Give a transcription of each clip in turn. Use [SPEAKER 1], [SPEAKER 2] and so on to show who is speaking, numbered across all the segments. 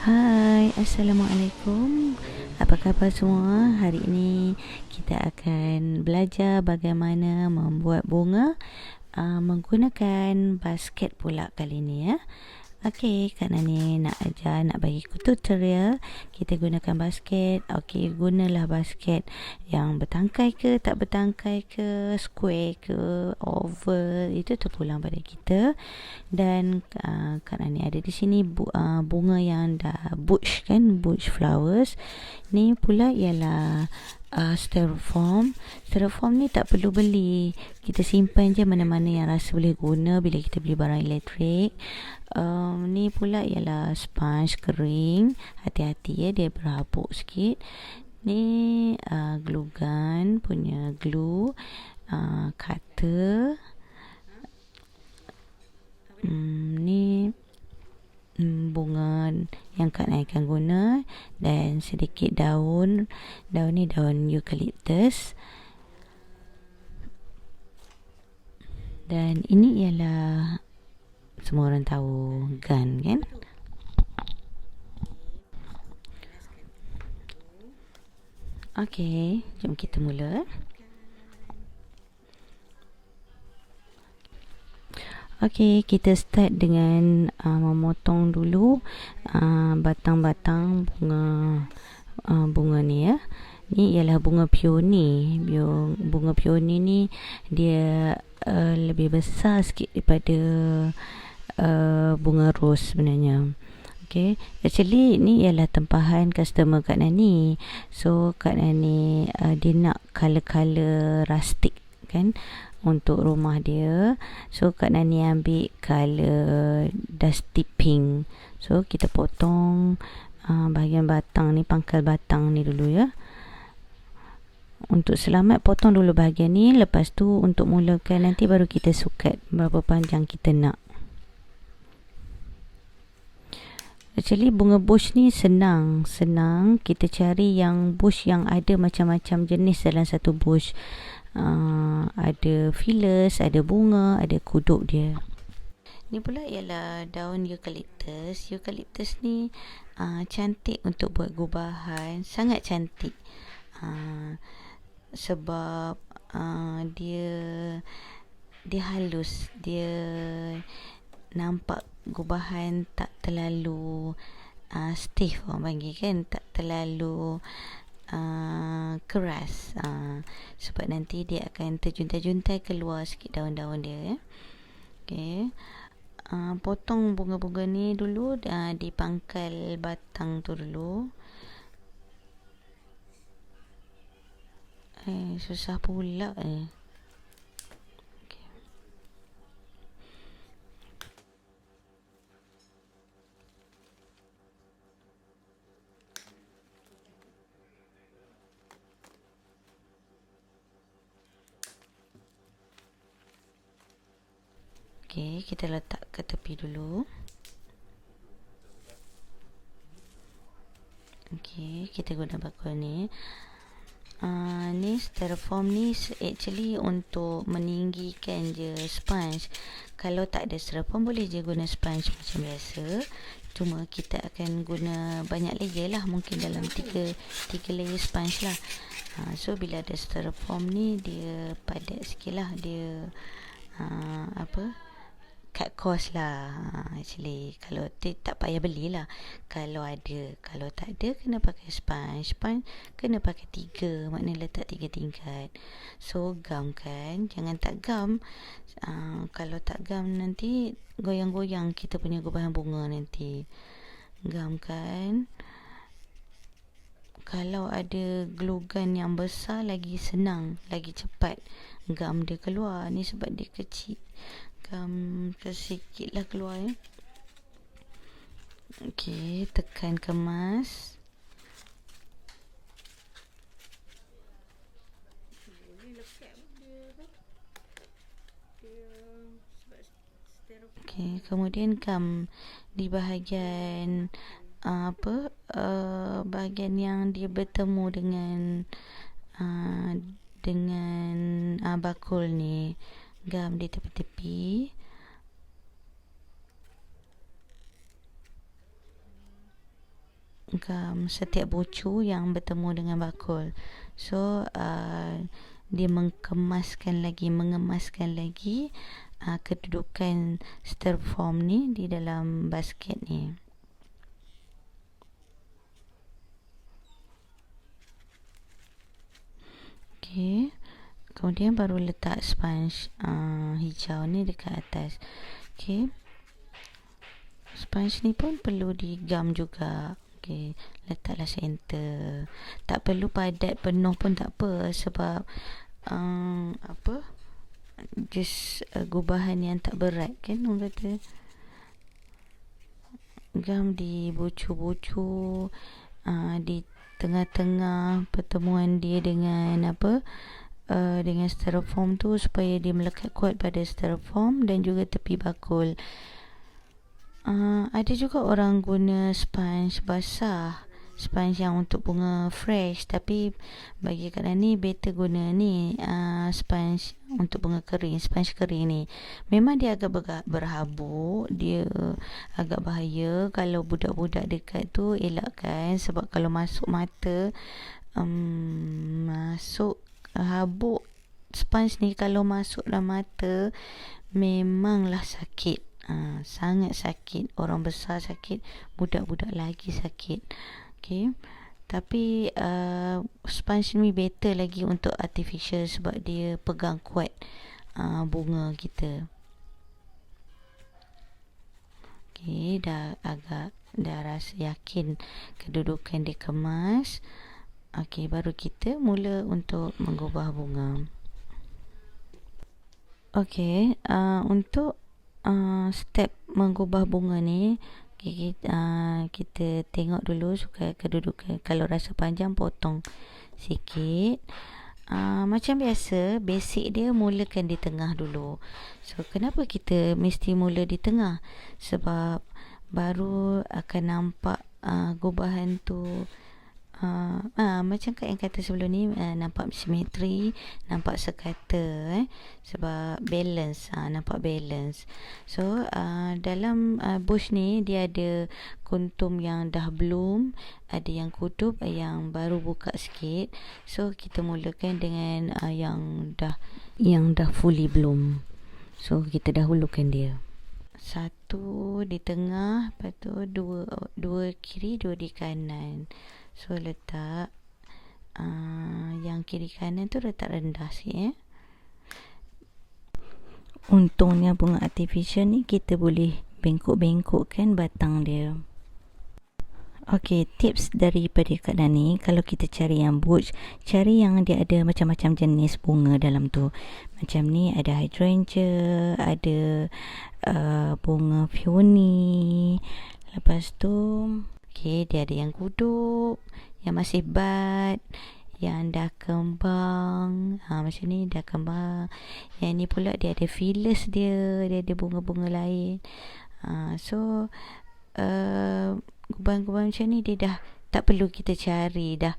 [SPEAKER 1] Hai, Assalamualaikum. Apa khabar semua? Hari ini kita akan belajar bagaimana membuat bunga menggunakan basket pula kali ni ya. Okey, Kak Nani nak ajar, nak bagi tutorial. Kita gunakan basket. Okey, gunalah basket yang bertangkai ke, tak bertangkai ke, square ke, oval. Itu terpulang pada kita. Dan Kak Nani ada di sini bunga yang dah butch kan, butch flowers. Ni pula ialah styrofoam. Styrofoam ni tak perlu beli, kita simpan je mana-mana yang rasa boleh guna bila kita beli barang elektrik. Ni pula ialah sponge kering. Hati-hati ya, dia berhabuk sikit. Ni glue gun punya glue, cutter. Ni bunga yang Kak Nai akan guna, dan sedikit daun. Daun ni daun eucalyptus. Dan ini ialah, semua orang tahu, gun kan. Okey, jom kita mula. Okey, kita start dengan memotong dulu batang-batang bunga ni ya. Ni ialah bunga peony. Bunga peony ni dia lebih besar sikit daripada bunga rose sebenarnya. Okay, actually ni ialah tempahan customer Kak Nani. So Kak Nani dia nak color-color rustic kan untuk rumah dia. So Kak Nani ambil color dusty pink. So kita potong bahagian batang ni, pangkal batang ni dulu ya. Untuk selamat potong dulu bahagian ni. Lepas tu untuk mulakan nanti baru kita sukat berapa panjang kita nak. Actually bunga bush ni senang. Kita cari yang bush yang ada macam-macam jenis dalam satu bush. Ada phyllis, ada bunga, ada kuduk dia. Ni pula ialah daun eucalyptus. Eucalyptus ni cantik untuk buat gubahan, sangat cantik. Sebab dia halus, dia nampak gubahan tak terlalu stiff, orang panggil kan, tak terlalu keras. Sebab nanti dia akan terjuntai-juntai keluar sikit daun-daun dia ya. Okay. Potong bunga-bunga ni dulu di pangkal batang tu dulu. Susah pula Okey, kita letak ke tepi dulu. Okey, kita guna bakul ni. Ni styrofoam ni actually untuk meninggikan je sponge. Kalau tak ada styrofoam boleh je guna sponge macam biasa. Cuma kita akan guna banyak layer lah, mungkin dalam 3 layer sponge lah. So bila ada styrofoam ni dia padat sikit lah, dia cut cost lah. Actually kalau tak payah belilah kalau ada. Kalau tak ada kena pakai sponge kena pakai 3, maknanya letak 3 tingkat. So gam kan, jangan tak gam. Kalau tak gam nanti goyang-goyang kita punya gubahan bunga nanti. Gam kan. Kalau ada glue gun yang besar lagi senang, lagi cepat gam dia keluar. Ni sebab dia kecil, gam sedikit lah keluar ya. Okey, tekan kemas. Okey, kemudian gam di bahagian bahagian yang dia bertemu dengan bakul ni. Gam di tepi-tepi. setiap bucu yang bertemu dengan bakul. So dia mengemaskan lagi kedudukan styrofoam ni di dalam basket ni. Okey. Kemudian baru letak sponge hijau ni dekat atas. Okey. Sponge ni pun perlu digam juga. Okey, letaklah center. Tak perlu padat penuh pun tak apa, sebab just gubahan yang tak berat kan orang kata. Gam di bucu-bucu, di tengah-tengah pertemuan dia dengan dengan styrofoam tu, supaya dia melekat kuat pada styrofoam dan juga tepi bakul. Ada juga orang guna sponge basah, sponge yang untuk bunga fresh, tapi bagi keadaan ni better guna ni sponge untuk bunga kering, sponge kering ni. Memang dia agak berhabuk, dia agak bahaya kalau budak-budak dekat tu, elakkan, sebab kalau masuk mata, masuk habuk sponge ni kalau masuk dalam mata memanglah sakit. Sangat sakit. Orang besar sakit, budak-budak lagi sakit. Okay. Tapi sponge ni better lagi untuk artificial, sebab dia pegang kuat bunga kita. Okay, dah rasa yakin kedudukan dia kemas. Okay, baru kita mula untuk menggubah bunga. Okay, untuk step menggubah bunga ni, kita tengok dulu suka kedudukan. Kalau rasa panjang, potong sikit. Macam biasa, basic dia mulakan di tengah dulu. So kenapa kita mesti mula di tengah? Sebab baru akan nampak gubahan tu, macam Kak yang kata sebelum ni, nampak simetri, nampak sekata, sebab balance, nampak balance. So dalam bush ni dia ada kuntum yang dah bloom, ada yang kutub yang baru buka sikit. So kita mulakan dengan yang dah fully bloom. So kita dahulukan dia. Satu di tengah, lepas tu dua kiri, dua di kanan. So letak yang kiri kanan tu letak rendah sikit. Untungnya bunga artificial ni kita boleh bengkok-bengkokkan batang dia. Okey, tips daripada Kak Dani, kalau kita cari yang bush, cari yang dia ada macam-macam jenis bunga dalam tu. Macam ni ada hydrangea, ada bunga peony. Lepas tu okey, dia ada yang kudup, yang masih bud, yang dah kembang, macam ni dah kembang. Yang ni pula dia ada feelers, dia ada bunga-bunga lain. So gubahan-gubahan macam ni dia dah tak perlu kita cari dah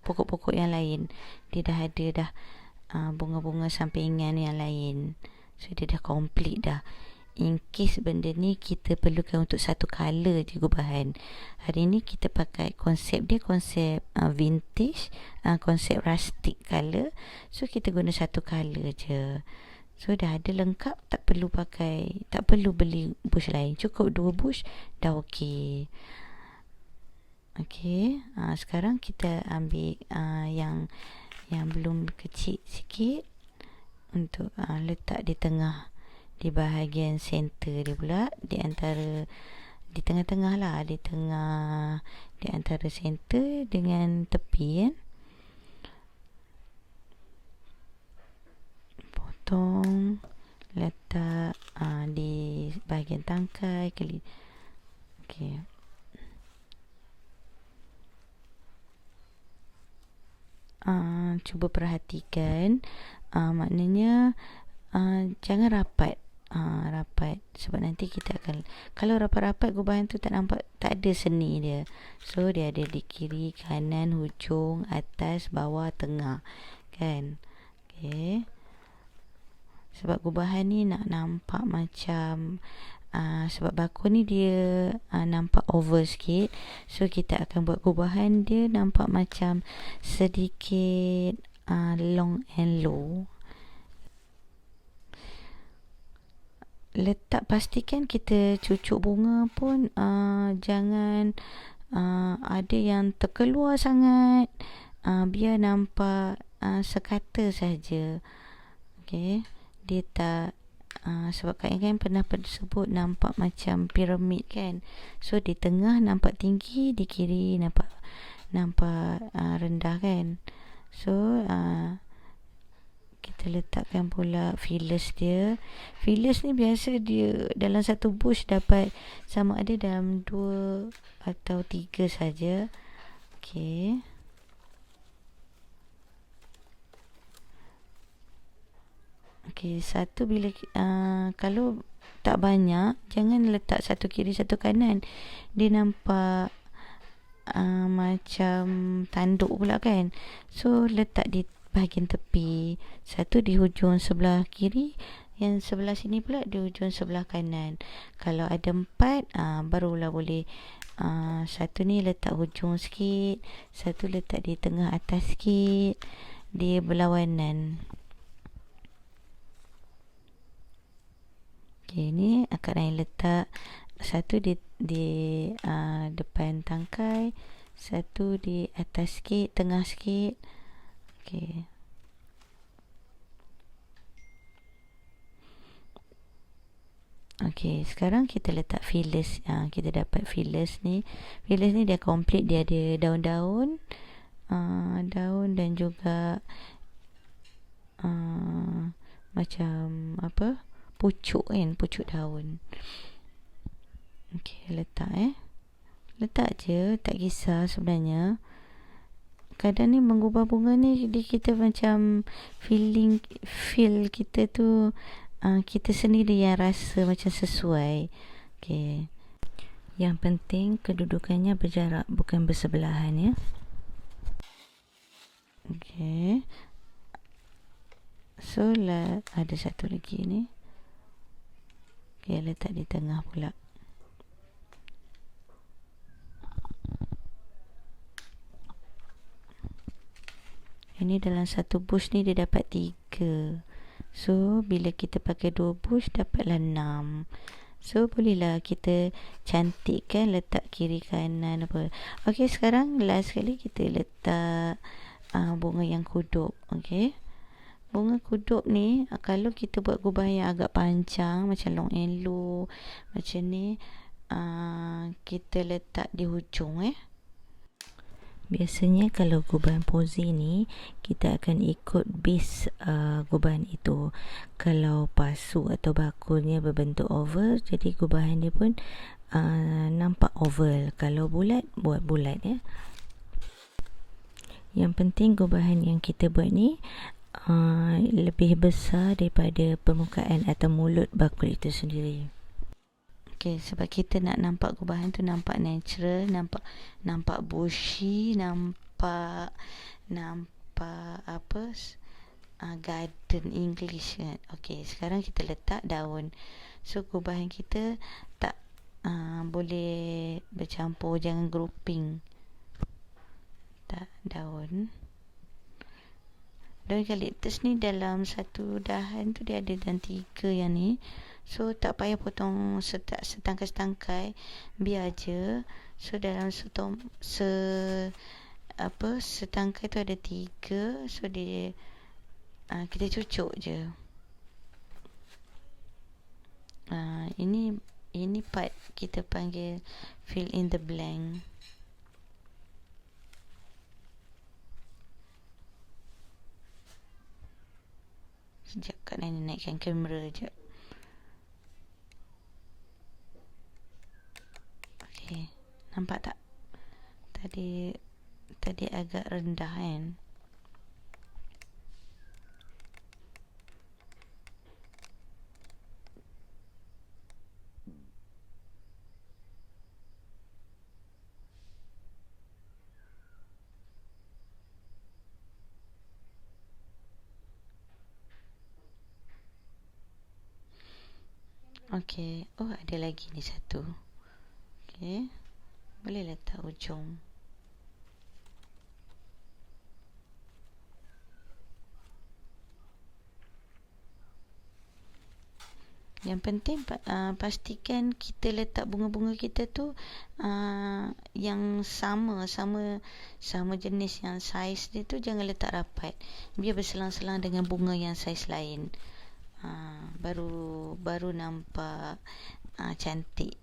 [SPEAKER 1] pokok-pokok yang lain. Dia dah ada dah bunga-bunga sampingan yang lain. So dia dah complete dah. In case benda ni kita perlukan untuk satu colour je gubahan. Hari ni kita pakai konsep dia, konsep vintage, konsep rustic colour. So kita guna satu colour je. So dah ada lengkap, tak perlu beli bush lain. Cukup 2 bush dah okey. Okey, sekarang kita ambil yang belum kecil sikit untuk letak di tengah, di bahagian center dia pula, di tengah-tengah lah, di antara center dengan tepi kan. Potong, letak di bahagian tangkai kali. Okey. Cuba perhatikan, maknanya jangan rapat, sebab nanti kita akan, kalau rapat-rapat gubahan tu tak nampak, tak ada seni dia. So dia ada di kiri, kanan, hujung, atas, bawah, tengah kan. Okey, sebab gubahan ni nak nampak macam Sebab bakul ni dia nampak oval sikit, so kita akan buat gubahan dia nampak macam sedikit long and low. Pastikan kita cucuk bunga pun jangan ada yang terkeluar sangat, biar nampak sekata saja. Okey, dia tak sebab kan pernah sebut nampak macam piramid kan, so di tengah nampak tinggi, di kiri nampak rendah kan. So kita letakkan pula fillers dia. Fillers ni biasa dia dalam satu bush dapat sama ada dalam 2 atau 3 saja. Okey, satu bila kalau tak banyak, jangan letak satu kiri satu kanan, dia nampak macam tanduk pula kan. So letak di bahagian tepi, satu di hujung sebelah kiri, yang sebelah sini pula di hujung sebelah kanan. Kalau ada 4, barulah boleh satu ni letak hujung sikit, satu letak di tengah atas sikit, dia berlawanan. Okey, ni akak Naim letak satu di depan tangkai, satu di atas sikit, tengah sikit. Okey. Okey, sekarang kita letak fillers. Kita dapat fillers ni. Fillers ni dia komplit, dia ada daun-daun, daun dan juga macam apa? Pucuk kan, pucuk daun. Okey, letak je, tak kisah sebenarnya. Kadang ni mengubah bunga ni kita macam feel kita tu kita sendiri yang rasa macam sesuai. Okey, yang penting kedudukannya berjarak, bukan bersebelahan ya. Okey, so lah ada satu lagi ni. Okey, letak di tengah pula. Ini dalam satu bush ni dia dapat 3. So bila kita pakai 2 bush dapatlah 6. So bolehlah kita cantikkan, letak kiri kanan apa. Okey, sekarang last sekali kita letak bunga yang kuduk. Okey, bunga kuduk ni kalau kita buat gubahan yang agak panjang macam long and low macam ni, kita letak di hujung. Biasanya kalau gubahan posy ni kita akan ikut base gubahan itu. Kalau pasu atau bakulnya berbentuk oval, jadi gubahan dia pun nampak oval. Kalau bulat, buat bulat ya. Yang penting gubahan yang kita buat ni lebih besar daripada permukaan atau mulut bakul itu sendiri. Okey, sebab kita nak nampak gubahan tu nampak natural, nampak bushy, nampak apa garden English kan. Okey, sekarang kita letak daun. So gubahan kita tak boleh bercampur, jangan grouping. Tak, daun eukaliptus ni dalam satu dahan tu dia ada dan 3 yang ni. So tak payah potong setangkai-setangkai, biar je. So dalam setangkai tu ada 3. So dia kita cucuk je. Ini part kita panggil fill in the blank. Sekejap, Kak Nani naikkan kamera sekejap. Okey, nampak tak? Tadi agak rendah kan? Okey. Oh, ada lagi ni satu. Okey. Boleh letak ujung. Yang penting pastikan kita letak bunga-bunga kita tu yang sama jenis, yang saiz dia tu jangan letak rapat. Biar berselang-selang dengan bunga yang saiz lain. Baru nampak cantik.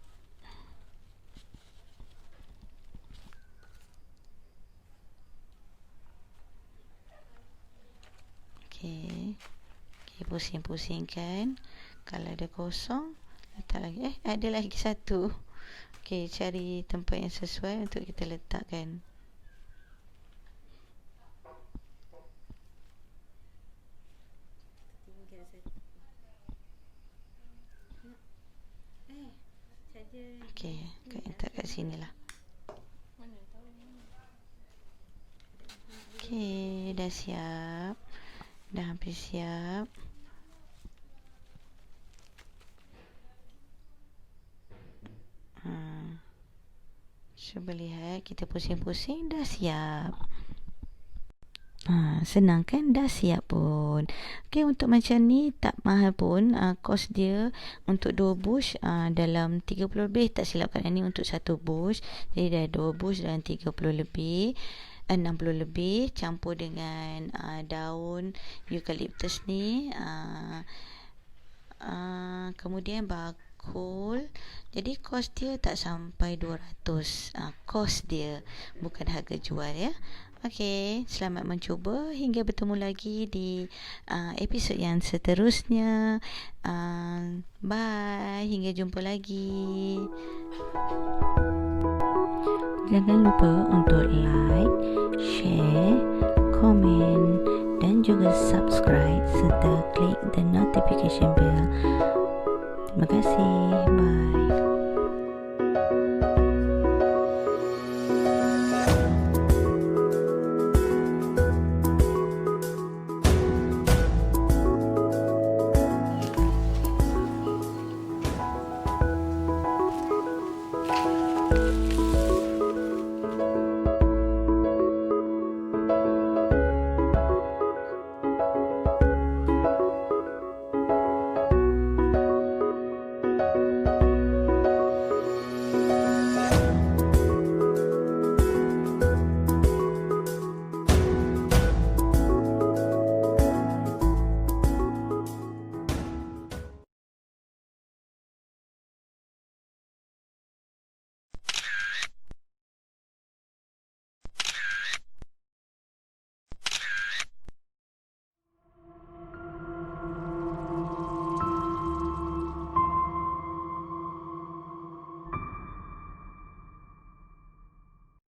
[SPEAKER 1] Okey. Okey, pusing-pusingkan. Kalau ada kosong, letak lagi. Ada lagi satu. Okey, cari tempat yang sesuai untuk kita letakkan. Okey, letak kat sini lah. Okey, dah siap. Dah hampir siap. Cuba lihat, kita pusing-pusing dah siap. Senang kan, dah siap pun. Okey, untuk macam ni tak mahal pun. Kos dia untuk 2 bush dalam 30 lebih, tak silap kan, ini untuk 1 bush. Jadi dah 2 bush dalam 30 lebih, 60 lebih, campur dengan daun eucalyptus ni, kemudian bakul. Jadi kos dia tak sampai 200. Kos dia, bukan harga jual ya. Okey, selamat mencuba. Hingga bertemu lagi di episod yang seterusnya. Bye, hingga jumpa lagi. Jangan lupa untuk like, share, komen dan juga subscribe serta klik the notification bell. Terima kasih. Bye.